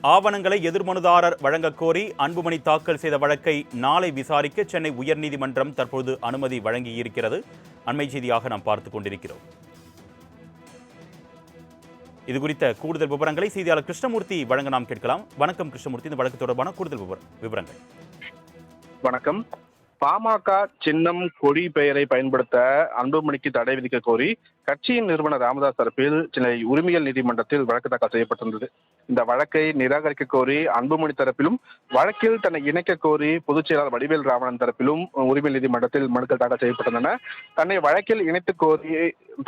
ஆவணங்களை எதிர்மனுதாரர் வழங்கக் கோரி அன்புமணி தாக்கல் செய்த வழக்கை நாளை விசாரிக்க சென்னை உயர்நீதிமன்றம் தற்போது அனுமதி வழங்கியிருக்கிறது. அண்மை செய்தியாக நாம் பார்த்துக் கொண்டிருக்கிறோம். இதுகுறித்த கூடுதல் விவரங்களை செய்தியாளர் கிருஷ்ணமூர்த்தி வழங்க நாம் கேட்கலாம். வணக்கம் கிருஷ்ணமூர்த்தி, இந்த வழக்கு தொடர்பான கூடுதல் விவரங்கள். வணக்கம். பாமக சின்னம் கொடி பெயரை பயன்படுத்த அன்புமணிக்கு தடை விதிக்க கோரி கட்சியின் நிறுவனர் ராமதாஸ் தரப்பில் சென்னை உரிமையியல் நீதிமன்றத்தில் வழக்கு தாக்கல் செய்யப்பட்டிருந்தது. இந்த வழக்கை நிராகரிக்க கோரி அன்புமணி தரப்பிலும், வழக்கில் தன்னை இணைக்க கோரி பொதுச் செயலாளர் வடிவேல் ராவணன் தரப்பிலும் உரிமையியல் நீதிமன்றத்தில் மனுக்கள் தாக்கல் செய்யப்பட்டிருந்தன. தன்னை வழக்கில் இணைத்து கோரி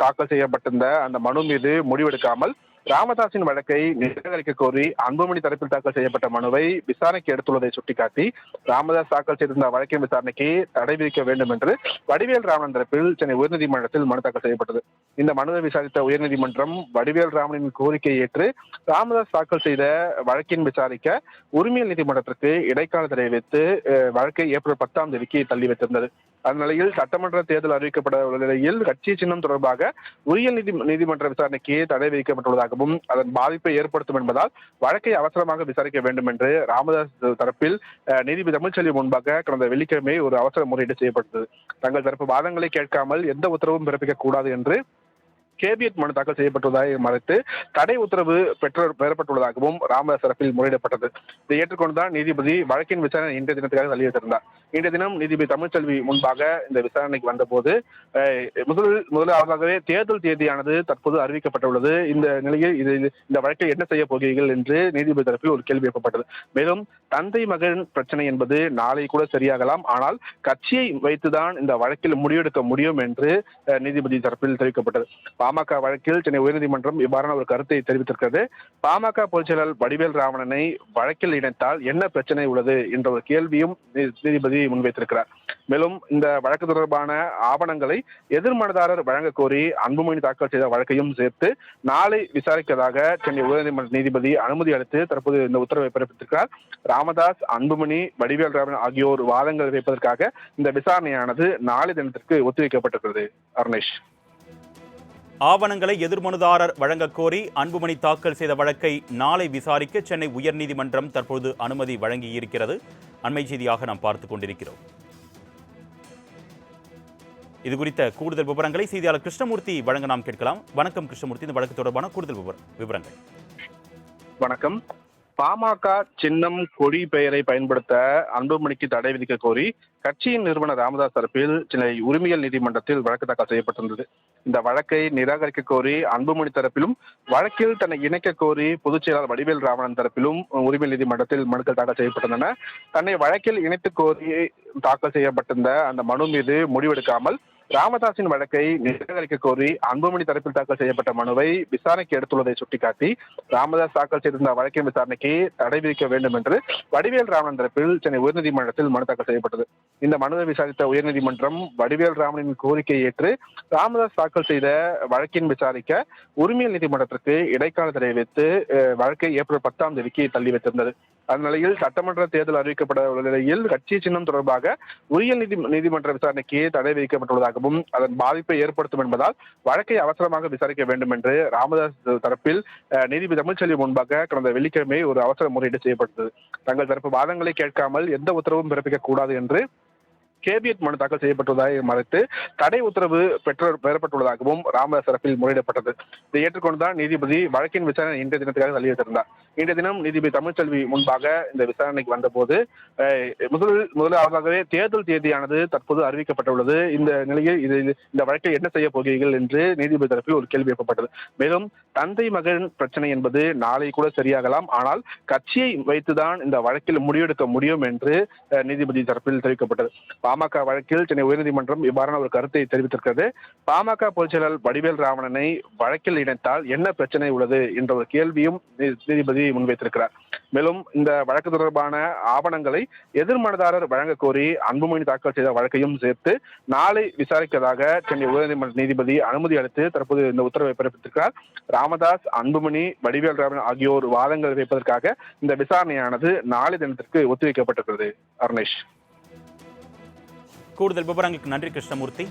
தாக்கல் செய்யப்பட்டிருந்த அந்த மனு மீது முடிவெடுக்காமல் ராமதாஸின் வழக்கை நிராகரிக்க கோரி அன்புமணி தரப்பில் தாக்கல் செய்யப்பட்ட மனுவை விசாரணைக்கு எடுத்துள்ளதை சுட்டிக்காட்டி ராமதாஸ் தாக்கல் செய்திருந்த வழக்கின் விசாரணைக்கு தடை விதிக்க வேண்டும் என்று வடிவேல் ராமன் தரப்பில் சென்னை உயர்நீதிமன்றத்தில் மனு தாக்கல் செய்யப்பட்டது. இந்த மனுவை விசாரித்த உயர்நீதிமன்றம் வடிவேல் ராமனின் கோரிக்கையை ஏற்று ராமதாஸ் தாக்கல் செய்த வழக்கின் விசாரிக்க உரிமையியல் நீதிமன்றத்திற்கு இடைக்கால தடை வைத்து வழக்கை ஏப்ரல் 10 தள்ளி வைத்திருந்தது. அந்நிலையில் சட்டமன்ற தேர்தல் அறிவிக்கப்பட உள்ள நிலையில் கட்சி சின்னம் தொடர்பாக உயர்நீதி நீதிமன்ற விசாரணைக்கு தடை விதிக்கப்பட்டுள்ளதாகவும் அதன் பாதிப்பை ஏற்படுத்தும் என்பதால் வழக்கை அவசரமாக விசாரிக்க வேண்டும் என்று ராமதாஸ் தரப்பில் நீதிபதி தமிழ்ச்செல்வி முன்பாக கடந்த வெள்ளிக்கிழமை ஒரு அவசர முறையீடு செய்யப்பட்டது. தங்கள் தரப்பு வாதங்களை கேட்காமல் எந்த உத்தரவும் பிறப்பிக்க கூடாது என்று கேபியட் மனு தாக்கல் செய்யப்பட்டுள்ளதாக மறைத்து தடை உத்தரவு பெறப்பட்டுள்ளதாகவும் ராமதாஸ் தரப்பில் முறையிடப்பட்டது. இதை ஏற்றுக்கொண்டுதான் நீதிபதி வழக்கின் விசாரணை இன்றைய தினத்துக்காக தள்ளி வைத்திருந்தார். இன்றைய தினம் நீதிபதி தமிழ்ச்செல்வி முன்பாக இந்த விசாரணைக்கு வந்தபோது முதலாவதாகவே தேர்தல் தேதியானது தற்போது அறிவிக்கப்பட்டுள்ளது. இந்த நிலையில் இந்த வழக்கை என்ன செய்ய போகிறீர்கள் என்று நீதிபதி தரப்பில் ஒரு கேள்வி எழுப்பப்பட்டது. மேலும் தந்தை மகன் பிரச்சனை என்பது நாளை கூட சரியாகலாம், ஆனால் கட்சியை வைத்துதான் இந்த வழக்கில் முடிவெடுக்க முடியும் என்று நீதிபதி தரப்பில் தெரிவிக்கப்பட்டது. பாமக வழக்கில் சென்னை உயர்நீதிமன்றம் இவ்வாறான ஒரு கருத்தை தெரிவித்திருக்கிறது. பாமக பொதுச் செயலாளர் வடிவேல் ராவணனை வழக்கில் இணைத்தால் என்ன பிரச்சனை உள்ளது என்ற ஒரு கேள்வியும் நீதிபதி முன்வைத்திருக்கிறார். மேலும் இந்த வழக்கு தொடர்பான ஆவணங்களை எதிர்மனுதாரர் வழங்க கோரி அன்புமணி தாக்கல் செய்த வழக்கையும் சேர்த்து நாளை விசாரிப்பதாக சென்னை உயர்நீதிமன்ற நீதிபதி அனுமதி அளித்து தற்போது இந்த உத்தரவை பிறப்பித்திருக்கிறார். ராமதாஸ், அன்புமணி, வடிவேல் ராவணன் ஆகியோர் வாதங்கள் வைப்பதற்காக இந்த விசாரணையானது நாளை தினத்திற்கு ஒத்திவைக்கப்பட்டிருக்கிறது. அருணேஷ். ஆவணங்களை எதிர்மனுதாரர் வழங்கக் கோரி அன்புமணி தாக்கல் செய்த வழக்கை நாளை விசாரிக்க சென்னை உயர்நீதிமன்றம் தற்போது அனுமதி வழங்கியிருக்கிறது. அண்மை செய்தியாக நாம் பார்த்துக் கொண்டிருக்கிறோம். இதுகுறித்த கூடுதல் விவரங்களை செய்தியாளர் கிருஷ்ணமூர்த்தி வழங்க நாம் கேட்கலாம். வணக்கம் கிருஷ்ணமூர்த்தி, இந்த வழக்கு தொடர்பான கூடுதல் விவரங்கள். வணக்கம். பாமக சின்னம் கொடி பெயரை பயன்படுத்த அன்புமணிக்கு தடை விதிக்க கோரி கட்சியின் நிறுவனர் ராமதாஸ் தரப்பில் சென்னை உரிமையியல் நீதிமன்றத்தில் வழக்கு தாக்கல் செய்யப்பட்டிருந்தது. இந்த வழக்கை நிராகரிக்க கோரி அன்புமணி தரப்பிலும், வழக்கில் தன்னை இணைக்க கோரி பொதுச் செயலாளர் வடிவேல் ராவணன் தரப்பிலும் உரிமையியல் நீதிமன்றத்தில் மனுக்கள் தாக்கல் செய்யப்பட்டிருந்தன. தன்னை வழக்கில் இணைத்து கோரி தாக்கல் செய்யப்பட்டிருந்த அந்த மனு மீது முடிவெடுக்காமல் ராமதாஸின் வழக்கை நிராகரிக்க கோரி அன்புமணி தரப்பில் தாக்கல் செய்யப்பட்ட மனுவை விசாரணைக்கு எடுத்துள்ளதை சுட்டிக்காட்டி ராமதாஸ் தாக்கல் செய்திருந்த வழக்கின் விசாரணைக்கு தடை விதிக்க வேண்டும் என்று வடிவேல் ராமன் தரப்பில் சென்னை உயர்நீதிமன்றத்தில் மனு தாக்கல் செய்யப்பட்டது. இந்த மனுவை விசாரித்த உயர்நீதிமன்றம் வடிவேல் ராமனின் கோரிக்கையை ஏற்று ராமதாஸ் தாக்கல் செய்த வழக்கின் விசாரிக்க உரிமையியல் நீதிமன்றத்திற்கு இடைக்கால தடை வைத்து வழக்கை ஏப்ரல் 10 தள்ளி வைத்திருந்தது. அந்நிலையில் சட்டமன்ற தேர்தல் அறிவிக்கப்பட உள்ள நிலையில் கட்சி சின்னம் தொடர்பாக உயர்நீதிமன்ற நீதிமன்ற விசாரணைக்கு தடை விதிக்கப்பட்டுள்ளதாகவும் அதன் பாதிப்பை ஏற்படுத்தும் என்பதால் வழக்கை அவசரமாக விசாரிக்க வேண்டும் என்று ராமதாஸ் தரப்பில் நீதிபதி தமிழ்ச்செல்வி முன்பாக கடந்த வெள்ளிக்கிழமை ஒரு அவசர முறையீடு செய்யப்பட்டது. தங்கள் தரப்பு வாதங்களை கேட்காமல் எந்த உத்தரவும் பிறப்பிக்க கூடாது என்று கேபியட் மனு தாக்கல் செய்யப்பட்டுள்ளதாக மறைத்து தடை உத்தரவு பெறப்பட்டுள்ளதாகவும் ராமதாஸ் தரப்பில் முறையிடப்பட்டது. இதை ஏற்றுக்கொண்டுதான் நீதிபதி வழக்கின் விசாரணை இன்றைய தினத்துக்காக தள்ளி வைத்திருந்தார். இன்றைய தினம் நீதிபதி தமிழ்ச்செல்வி முன்பாக இந்த விசாரணைக்கு வந்தபோது முதலாவதாகவே தேர்தல் தேதியானது தற்போது அறிவிக்கப்பட்டுள்ளது. இந்த நிலையில் இந்த வழக்கை என்ன செய்ய போகிறீர்கள் என்று நீதிபதி தரப்பில் ஒரு கேள்வி எழுப்பப்பட்டது. மேலும் தந்தை மகன் பிரச்சனை என்பது நாளை கூட சரியாகலாம், ஆனால் கட்சியை வைத்துதான் இந்த வழக்கில் முடிவெடுக்க முடியும் என்று நீதிபதி தரப்பில் தெரிவிக்கப்பட்டது. பாமக வழக்கில் சென்னை உயர்நீதிமன்றம் இவ்வாறான ஒரு கருத்தை தெரிவித்திருக்கிறது. பாமக பொதுச் செயலாளர் வடிவேல் ராவணனை வழக்கில் இணைத்தால் என்ன பிரச்சனை உள்ளது என்ற ஒரு கேள்வியும் நீதிபதி முன்வைத்திருக்கிறார். மேலும் இந்த வழக்கு தொடர்பான ஆவணங்களை எதிர்மனுதாரர் வழங்க கோரி அன்புமணி தாக்கல் செய்த வழக்கையும் சேர்த்து நாளை விசாரிப்பதாக சென்னை உயர்நீதிமன்ற நீதிபதி அனுமதி அளித்து தற்போது இந்த உத்தரவை பிறப்பித்திருக்கிறார். ராமதாஸ், அன்புமணி, வடிவேல் ராமன் ஆகியோர் வாதங்கள் வைப்பதற்காக இந்த விசாரணையானது நாளை தினத்திற்கு ஒத்திவைக்கப்பட்டிருக்கிறது. அருணேஷ். கூடுதல் விவரங்களுக்கு நன்றி கிருஷ்ணமூர்த்தி.